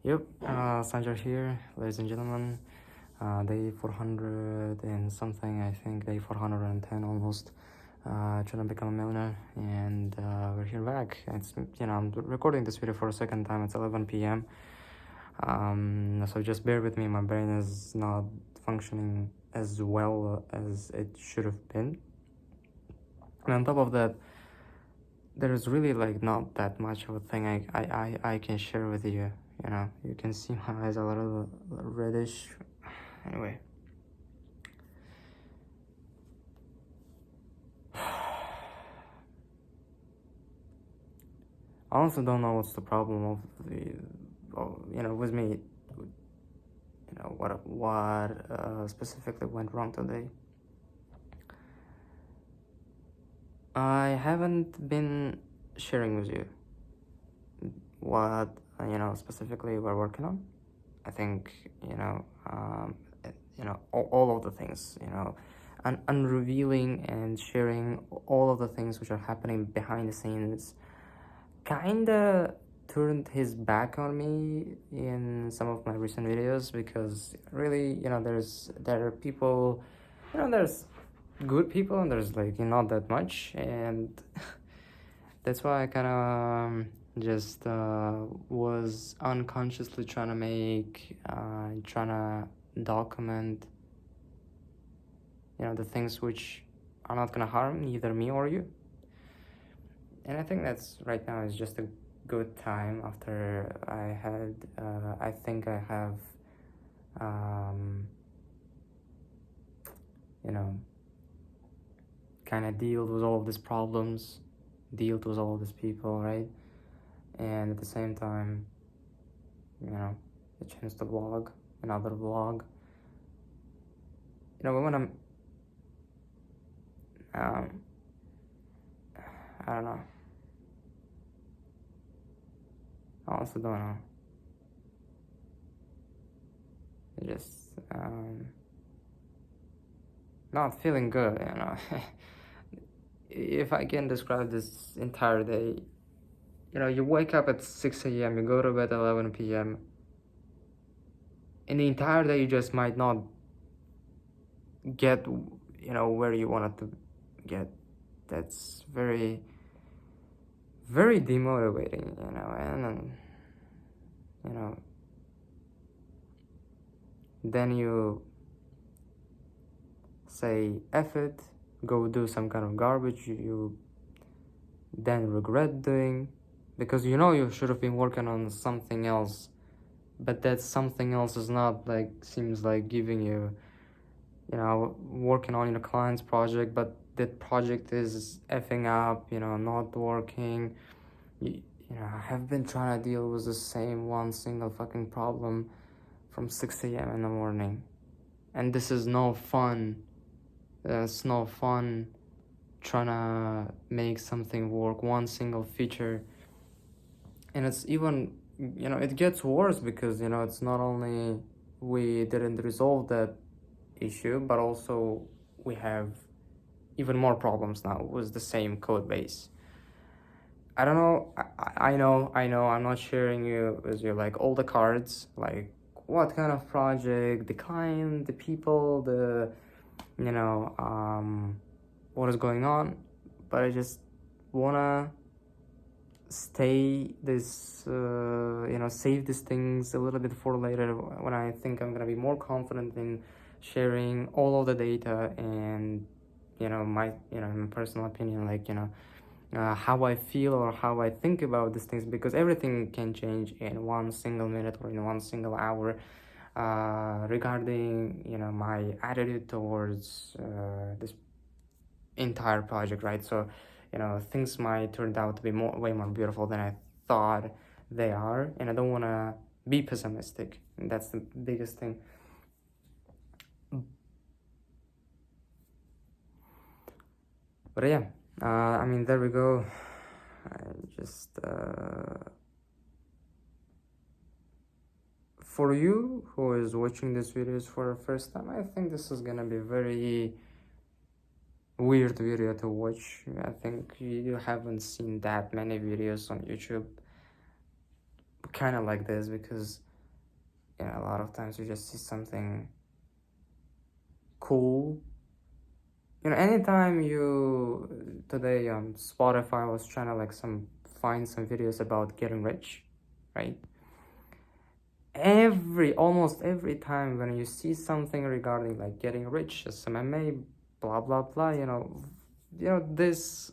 Yep, Sanjar here, ladies and gentlemen. Day 400 and something, I think, day 410 almost. Trying to become a millionaire, and we're here back. I'm recording this video for a second time. It's 11 p.m. So just bear with me. My brain is not functioning as well as it should have been. And on top of that, there's really like not that much of a thing I can share with you. You can see my eyes are a little reddish. Anyway. I also don't know what's the problem with me. What specifically went wrong today. I haven't been sharing with you what specifically we're working on. I think all of the things, and unrevealing and sharing all of the things which are happening behind the scenes kinda turned his back on me in some of my recent videos, because really, there are people, there's good people and there's like not that much, and that's why I kind of just was unconsciously trying to document the things which are not gonna harm either me or you. And I think that's right now is just a good time after I think I have kind of dealt with all of these problems, dealt with all of these people, right? And at the same time, a chance to vlog, another vlog. When I'm I don't know. I also don't know. Just not feeling good, If I can describe this entire day, you wake up at 6 a.m., you go to bed at 11 p.m. In the entire day, you just might not get, where you wanted to get. That's very, very demotivating, and then you say F it, go do some kind of garbage you then regret doing, because you should have been working on something else, but that something else is not seems like giving you working on your client's project, but that project is effing up, not working. I have been trying to deal with the same one single fucking problem from 6 a.m. in the morning, and this is no fun. It's no fun trying to make something work, one single feature. And it's even, it gets worse because, it's not only we didn't resolve that issue, but also we have even more problems now with the same code base. I don't know. I know. I'm not sharing with you all the cards, what kind of project, the client, the people, what is going on, but I just wanna stay this, save these things a little bit for later, when I think I'm gonna be more confident in sharing all of the data and my personal opinion, how I feel or how I think about these things, because everything can change in one single minute or in one single hour, regarding my attitude towards this entire project, right? So things might turn out to be way more beautiful than I thought they are, and I don't want to be pessimistic, and that's the biggest thing. But yeah, there we go. For you who is watching these videos for the first time, I think this is gonna be very weird video to watch. I think you haven't seen that many videos on YouTube kind of like this, because you know, a lot of times you just see something cool. You know, anytime you today on Spotify, I was trying to like find some videos about getting rich, right? Almost every time when you see something regarding like getting rich, some MMA, blah blah blah, this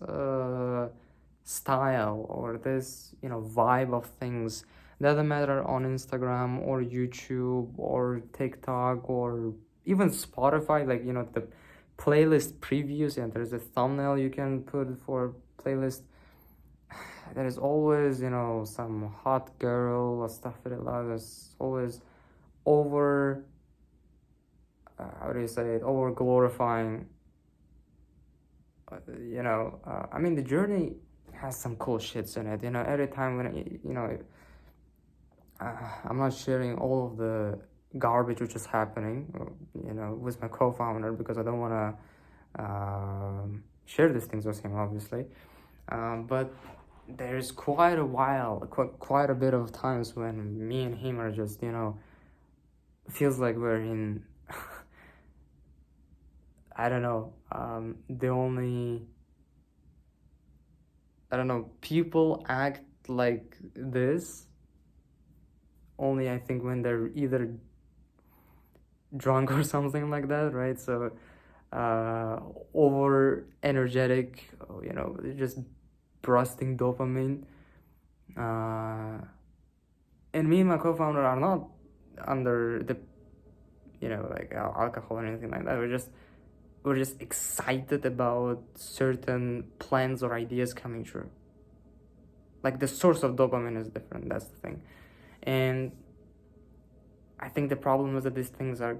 style or this vibe of things, doesn't matter on Instagram or YouTube or TikTok or even Spotify, like the playlist previews, and there's a thumbnail you can put for playlist. There is always some hot girl or stuff like that. There's always over how do you say it, over glorifying. I mean, the journey has some cool shits in it. Every time when I'm not sharing all of the garbage which is happening with my co-founder, because I don't want to share these things with him, obviously. But there's quite a bit of times when me and him are just feels like we're in I don't know, the only, I don't know, people act like this only, I think, when they're either drunk or something like that, right? So over energetic, just bursting dopamine. And me and my co-founder are not under the like alcohol or anything like that. We're just excited about certain plans or ideas coming true. Like, the source of dopamine is different, that's the thing. And I think the problem is that these things are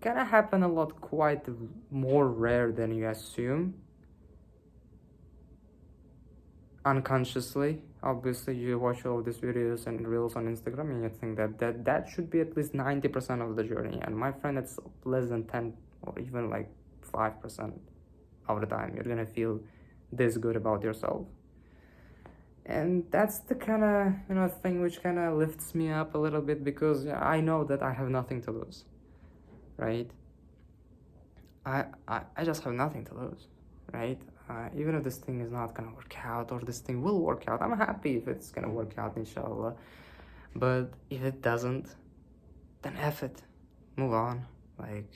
gonna happen a lot, quite more rare than you assume. Unconsciously, obviously, you watch all these videos and reels on Instagram and you think that should be at least 90% of the journey. And my friend, it's less than 10 or even like 5% of the time you're gonna feel this good about yourself. And that's the kind of thing which kind of lifts me up a little bit, because I know that I have nothing to lose, right? I just have nothing to lose, right? Even if this thing is not gonna work out, or this thing will work out, I'm happy if it's gonna work out, inshallah. But if it doesn't, then F it, move on, like,